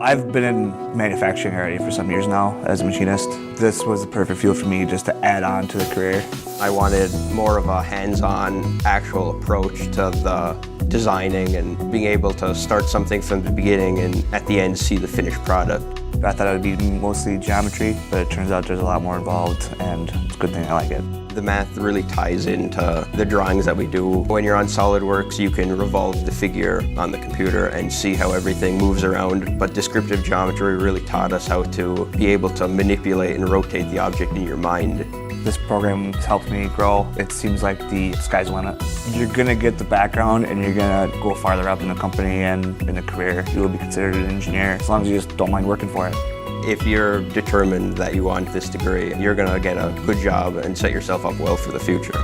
I've been in manufacturing already for some years now as a machinist. This was the perfect field for me just to add on to the career. I wanted more of a hands-on actual approach to the designing and being able to start something from the beginning and at the end see the finished product. I thought it would be mostly geometry, but it turns out there's a lot more involved, and it's a good thing I like it. The math really ties into the drawings that we do. When you're on SolidWorks, you can revolve the figure on the computer and see how everything moves around, but descriptive geometry really taught us how to be able to manipulate and rotate the object in your mind. This program has helped me grow. It seems like the sky's the limit. You're gonna get the background and you're gonna go farther up in the company and in a career. You will be considered an engineer as long as you just don't mind working for it. If you're determined that you want this degree, you're gonna get a good job and set yourself up well for the future.